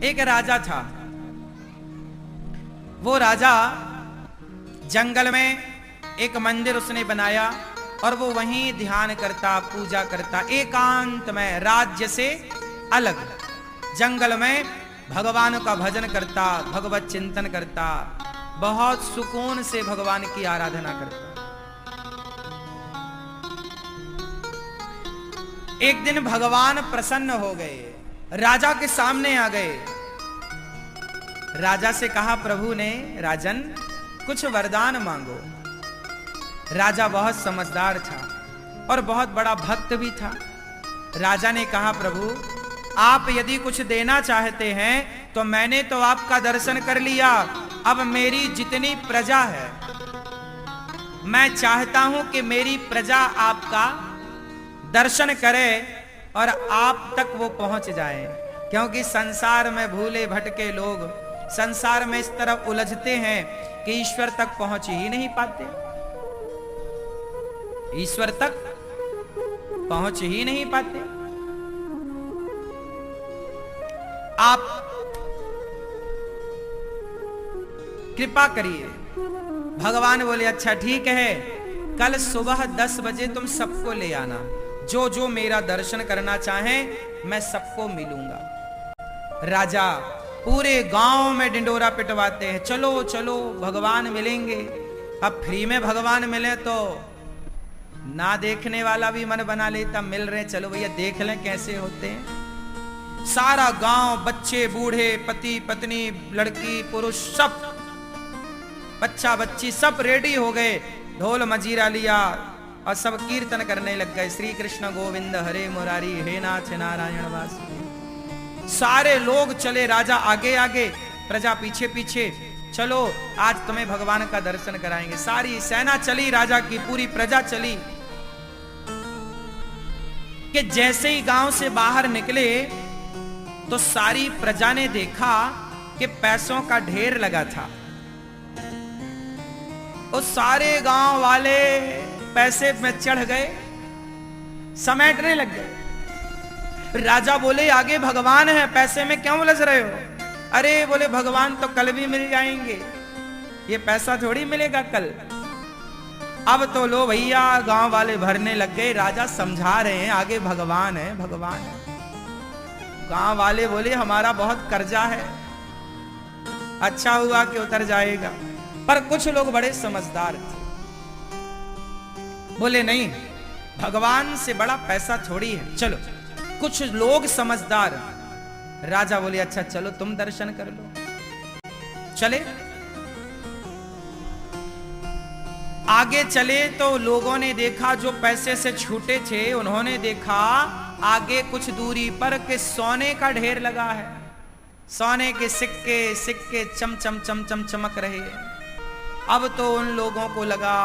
एक राजा था। वो राजा जंगल में एक मंदिर उसने बनाया और वो वहीं ध्यान करता, पूजा करता, एकांत में, राज्य से अलग जंगल में भगवान का भजन करता, भगवत चिंतन करता, बहुत सुकून से भगवान की आराधना करता। एक दिन भगवान प्रसन्न हो गए, राजा के सामने आ गए। राजा से कहा प्रभु ने, राजन कुछ वरदान मांगो। राजा बहुत समझदार था और बहुत बड़ा भक्त भी था। राजा ने कहा प्रभु आप यदि कुछ देना चाहते हैं तो मैंने तो आपका दर्शन कर लिया, अब मेरी जितनी प्रजा है मैं चाहता हूं कि मेरी प्रजा आपका दर्शन करे और आप तक वो पहुंच जाए, क्योंकि संसार में भूले भटके लोग संसार में इस तरह उलझते हैं कि ईश्वर तक पहुंच ही नहीं पाते, ईश्वर तक पहुंच ही नहीं पाते। आप कृपा करिए। भगवान बोले अच्छा ठीक है, कल सुबह 10 बजे तुम सबको ले आना, जो जो मेरा दर्शन करना चाहे मैं सबको मिलूंगा। राजा पूरे गांव में डिंडोरा पिटवाते हैं, चलो चलो भगवान मिलेंगे। अब फ्री में भगवान मिले तो ना देखने वाला भी मन बना लेता, मिल रहे चलो भैया देख लें कैसे होते हैं। सारा गांव, बच्चे बूढ़े, पति पत्नी, लड़की पुरुष, सब बच्चा बच्ची सब रेडी हो गए, ढोल मजीरा लिया और सब कीर्तन करने लग गए, श्री कृष्ण गोविंद हरे मुरारी हे नाथ नारायण वासुदेव। सारे लोग चले, राजा आगे आगे, प्रजा पीछे पीछे, चलो आज तुम्हें भगवान का दर्शन कराएंगे। सारी सेना चली, राजा की पूरी प्रजा चली कि जैसे ही गांव से बाहर निकले तो सारी प्रजा ने देखा कि पैसों का ढेर लगा था। और सारे गांव वाले पैसे में चढ़ गए, समेटने लग गए। राजा बोले आगे भगवान है, पैसे में क्यों उलझ रहे हो? अरे बोले भगवान तो कल भी मिल जाएंगे, ये पैसा थोड़ी मिलेगा कल। अब तो लो भैया, गांव वाले भरने लग गए। राजा समझा रहे हैं आगे भगवान है, भगवान है। गांव वाले बोले हमारा बहुत कर्जा है, अच्छा हुआ कि उतर जाएगा। पर कुछ लोग बड़े समझदार थे, बोले नहीं भगवान से बड़ा पैसा थोड़ी है, चलो। कुछ लोग समझदार, राजा बोले अच्छा चलो तुम दर्शन कर लो। चले आगे चले तो लोगों ने देखा जो पैसे से छूटे थे, उन्होंने देखा आगे कुछ दूरी पर के सोने का ढेर लगा है, सोने के सिक्के सिक्के चम चम चम चम चमक रहे हैं। अब तो उन लोगों को लगा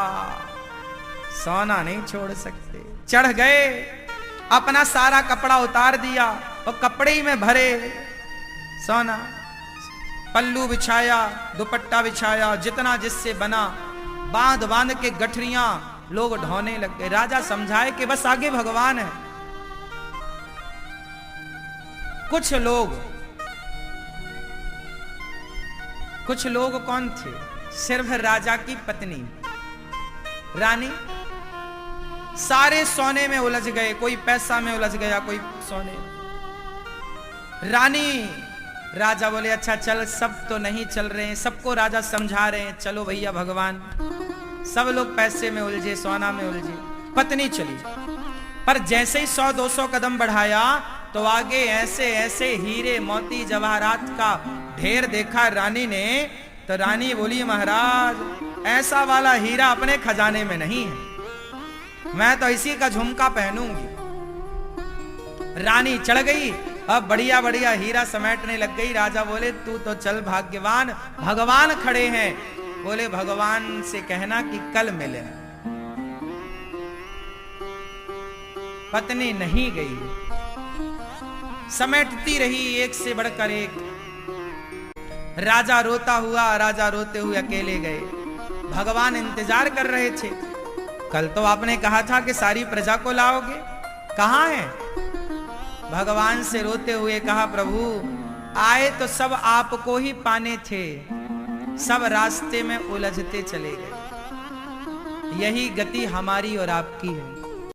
सोना नहीं छोड़ सकते, चढ़ गए, अपना सारा कपड़ा उतार दिया और कपड़े ही में भरे सोना, पल्लू बिछाया, दुपट्टा बिछाया, जितना जिससे बना, बांध बांध के गठरियां लोग ढोने लग गए। राजा समझाए कि बस आगे भगवान है। कुछ लोग कौन थे? सिर्फ राजा की पत्नी रानी, सारे सोने में उलझ गए, कोई पैसा में उलझ गया, कोई सोने। रानी, राजा बोले अच्छा चल, सब तो नहीं चल रहे हैं, सबको राजा समझा रहे हैं चलो भैया भगवान। सब लोग पैसे में उलझे, सोना में उलझे, पत्नी चली। पर जैसे ही 100-200 कदम बढ़ाया तो आगे ऐसे ऐसे हीरे मोती जवाहरात का ढेर देखा रानी ने। तो रानी बोली महाराज ऐसा वाला हीरा अपने खजाने में नहीं है, मैं तो इसी का झुमका पहनूंगी। रानी चढ़ गई, अब बढ़िया बढ़िया हीरा समेटने लग गई। राजा बोले तू तो चल भाग्यवान, भगवान खड़े हैं। बोले भगवान से कहना कि कल मिले। पत्नी नहीं गई, समेटती रही एक से बढ़कर एक। राजा रोते हुए अकेले गए। भगवान इंतजार कर रहे थे, कल तो आपने कहा था कि सारी प्रजा को लाओगे, कहां है? भगवान से रोते हुए कहा प्रभु आए तो सब आपको ही पाने थे, सब रास्ते में उलझते चले गए। यही गति हमारी और आपकी है।